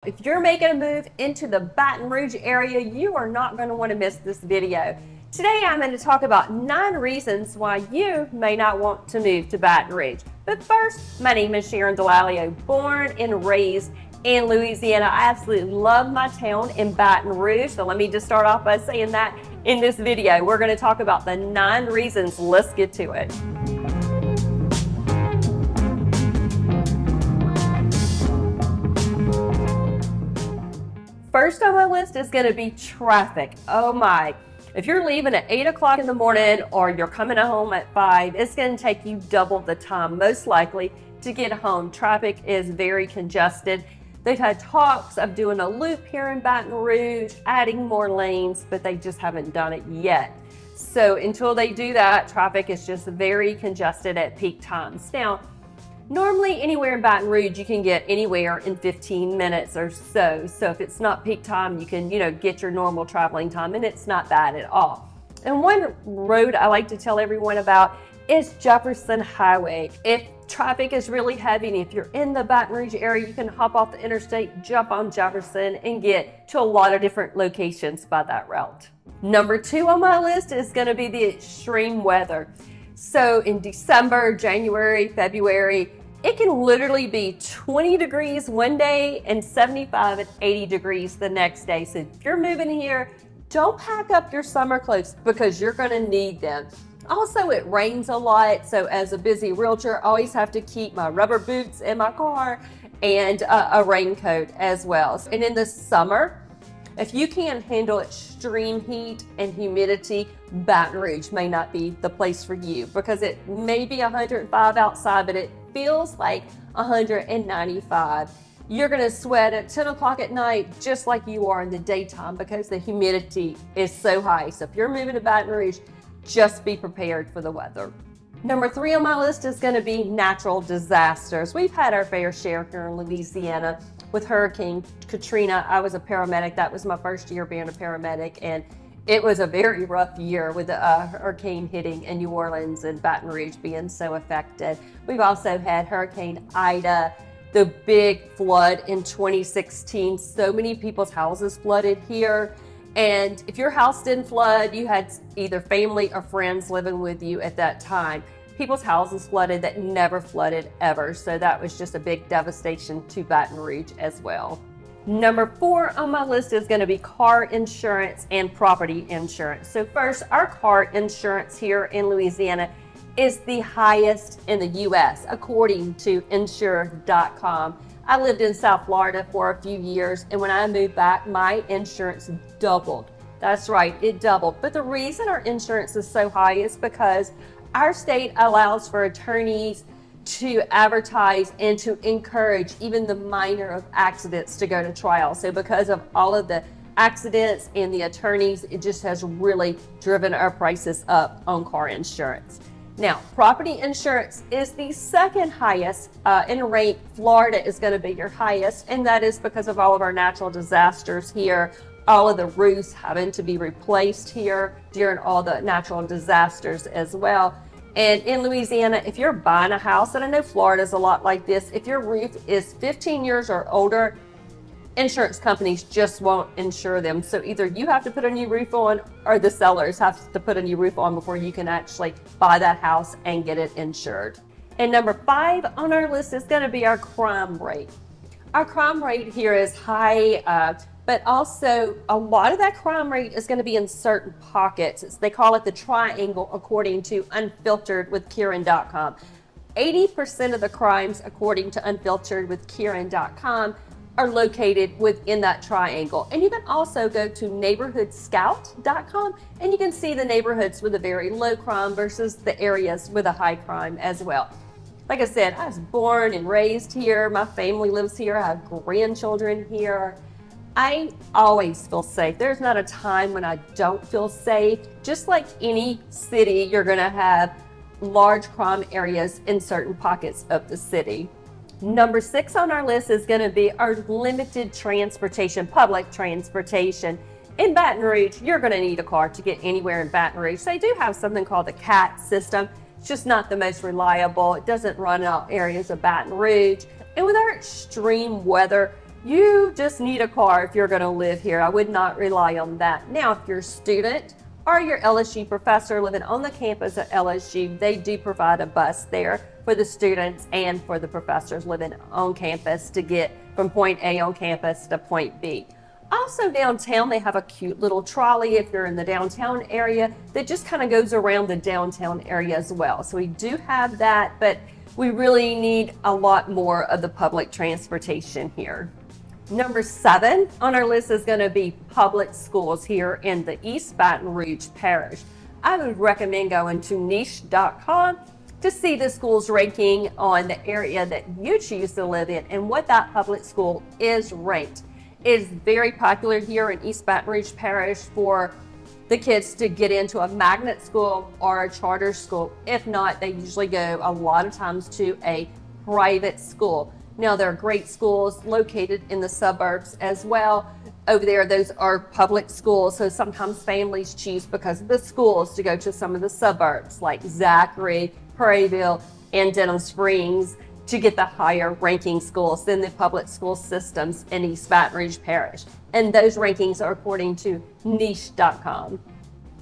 If you're making a move into the Baton Rouge area, you are not going to want to miss this video. Today I'm going to talk about 9 reasons why you may not want to move to Baton Rouge. But first, my name is Sharon Dallalio, born and raised in Louisiana. I absolutely love my town in Baton Rouge. So let me just start off by saying that in this video, we're going to talk about the 9 reasons. Let's get to it. First on my list is going to be traffic. Oh my. If you're leaving at 8 o'clock in the morning or you're coming home at 5, it's going to take you double the time, most likely, to get home. Traffic is very congested. They've had talks of doing a loop here in Baton Rouge, adding more lanes, but they just haven't done it yet. So until they do that, traffic is just very congested at peak times. Now, normally anywhere in Baton Rouge, you can get anywhere in 15 minutes or so. So if it's not peak time, you can, get your normal traveling time, and it's not bad at all. And one road I like to tell everyone about is Jefferson Highway. If traffic is really heavy and if you're in the Baton Rouge area, you can hop off the interstate, jump on Jefferson, and get to a lot of different locations by that route. Number 2 on my list is going to be the extreme weather. So in December, January, February, it can literally be 20 degrees one day and 75 and 80 degrees the next day. So if you're moving here, don't pack up your summer clothes because you're going to need them. Also, it rains a lot. So as a busy realtor, I always have to keep my rubber boots in my car and a raincoat as well. And in the summer, if you can't handle extreme heat and humidity, Baton Rouge may not be the place for you because it may be 105 outside, but it feels like 195. You're going to sweat at 10 o'clock at night just like you are in the daytime because the humidity is so high. So if you're moving to Baton Rouge, just be prepared for the weather. Number 3 on my list is going to be natural disasters. We've had our fair share here in Louisiana with Hurricane Katrina. I was a paramedic. That was my first year being a paramedic, and it was a very rough year with the hurricane hitting in New Orleans and Baton Rouge being so affected. We've also had Hurricane Ida, the big flood in 2016. So many people's houses flooded here. And if your house didn't flood, you had either family or friends living with you at that time. People's houses flooded that never flooded ever. So that was just a big devastation to Baton Rouge as well. Number 4 on my list is going to be car insurance and property insurance. So first, our car insurance here in Louisiana is the highest in the U.S. according to insure.com. I lived in South Florida for a few years, and when I moved back, my insurance doubled. That's right, it doubled. But the reason our insurance is so high is because our state allows for attorneys to advertise and to encourage even the minor of accidents to go to trial. So because of all of the accidents and the attorneys, it just has really driven our prices up on car insurance. Now, property insurance is the second highest in rank. Florida is going to be your highest, and that is because of all of our natural disasters here, all of the roofs having to be replaced here during all the natural disasters as well. And in Louisiana, if you're buying a house, and I know Florida is a lot like this, if your roof is 15 years or older, insurance companies just won't insure them. So either you have to put a new roof on or the sellers have to put a new roof on before you can actually buy that house and get it insured. And number 5 on our list is going to be our crime rate. Our crime rate here is high, but also a lot of that crime rate is going to be in certain pockets. They call it the triangle according to Unfiltered with Kieran.com. 80% of the crimes according to Unfiltered with Kieran.com are located within that triangle. And you can also go to neighborhoodscout.com and you can see the neighborhoods with a very low crime versus the areas with a high crime as well. Like I said, I was born and raised here. My family lives here. I have grandchildren here. I always feel safe. There's not a time when I don't feel safe. Just like any city, you're going to have large crime areas in certain pockets of the city. Number 6 on our list is going to be our limited transportation, public transportation. In Baton Rouge, you're going to need a car to get anywhere in Baton Rouge. They do have something called the CAT system. It's just not the most reliable. It doesn't run in all areas of Baton Rouge. And with our extreme weather, You just need a car if you're going to live here. I would not rely on that. Now, if you're a student or your LSU professor living on the campus at LSU, they do provide a bus there for the students and for the professors living on campus to get from point A on campus to point B. Also downtown, they have a cute little trolley if you're in the downtown area that just kind of goes around the downtown area as well. So we do have that, but we really need a lot more of the public transportation here. Number 7 on our list is going to be public schools here in the East Baton Rouge parish. I would recommend going to niche.com to see the school's ranking on the area that you choose to live in and what that public school is ranked. It is very popular here in East Baton Rouge parish for the kids to get into a magnet school or a charter school. If not, they usually go a lot of times to a private school. Now, there are great schools located in the suburbs as well. Over there, those are public schools, so sometimes families choose because of the schools to go to some of the suburbs like Zachary, Prairieville, and Denham Springs to get the higher ranking schools than the public school systems in East Baton Rouge parish. And those rankings are according to niche.com.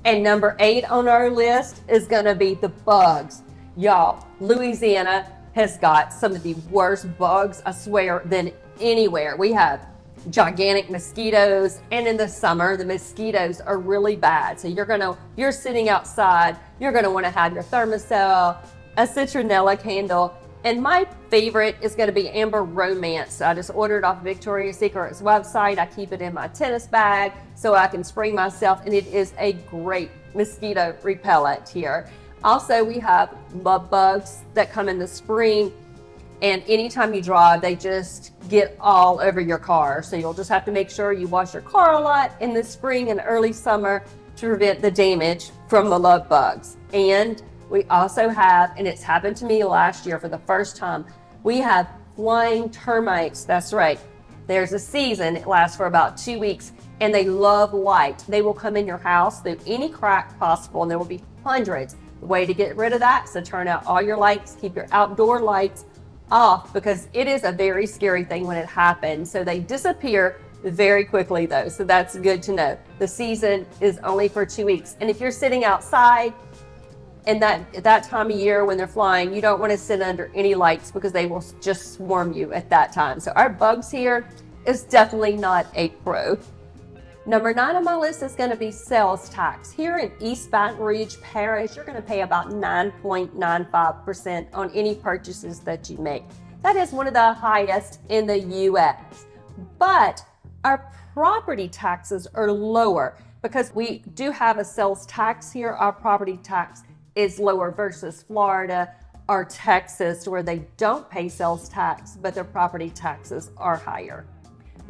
And number 8 on our list is going to be the bugs. Y'all, Louisiana has got some of the worst bugs, I swear, than anywhere. We have gigantic mosquitoes, and in the summer, the mosquitoes are really bad. So you're sitting outside, you're gonna wanna have your thermosol, a citronella candle, and my favorite is gonna be Amber Romance. I just ordered off Victoria's Secret's website. I keep it in my tennis bag so I can spray myself, and it is a great mosquito repellent here. Also, we have love bugs that come in the spring, and anytime you drive, they just get all over your car. So you'll just have to make sure you wash your car a lot in the spring and early summer to prevent the damage from the love bugs. And we also have, and it's happened to me last year for the first time, we have flying termites. That's right. There's a season, it lasts for about 2 weeks, and they love light. They will come in your house through any crack possible, and there will be hundreds. The way to get rid of that is to turn out all your lights, keep your outdoor lights off, because it is a very scary thing when it happens. So they disappear very quickly though, so that's good to know. The season is only for 2 weeks. And if you're sitting outside and at that time of year when they're flying, you don't want to sit under any lights because they will just swarm you at that time. So our bugs here is definitely not a pro. Number 9 on my list is going to be sales tax. Here in East Baton Rouge parish, you're going to pay about 9.95% on any purchases that you make. That is one of the highest in the U.S. But our property taxes are lower because we do have a sales tax here. Our property tax is lower versus Florida or Texas, where they don't pay sales tax, but their property taxes are higher.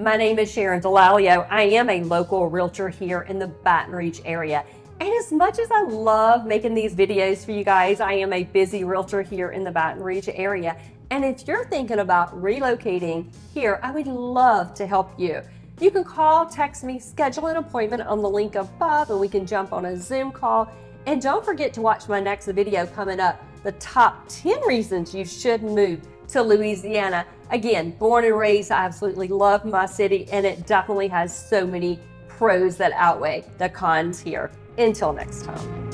My name is Sharon Dallalio. I am a local realtor here in the Baton Rouge area. And as much as I love making these videos for you guys, I am a busy realtor here in the Baton Rouge area. And if you're thinking about relocating here, I would love to help you. You can call, text me, schedule an appointment on the link above, and we can jump on a Zoom call. And don't forget to watch my next video coming up, the top 10 reasons you should move to Louisiana. Again, born and raised, I absolutely love my city, and it definitely has so many pros that outweigh the cons here. Until next time.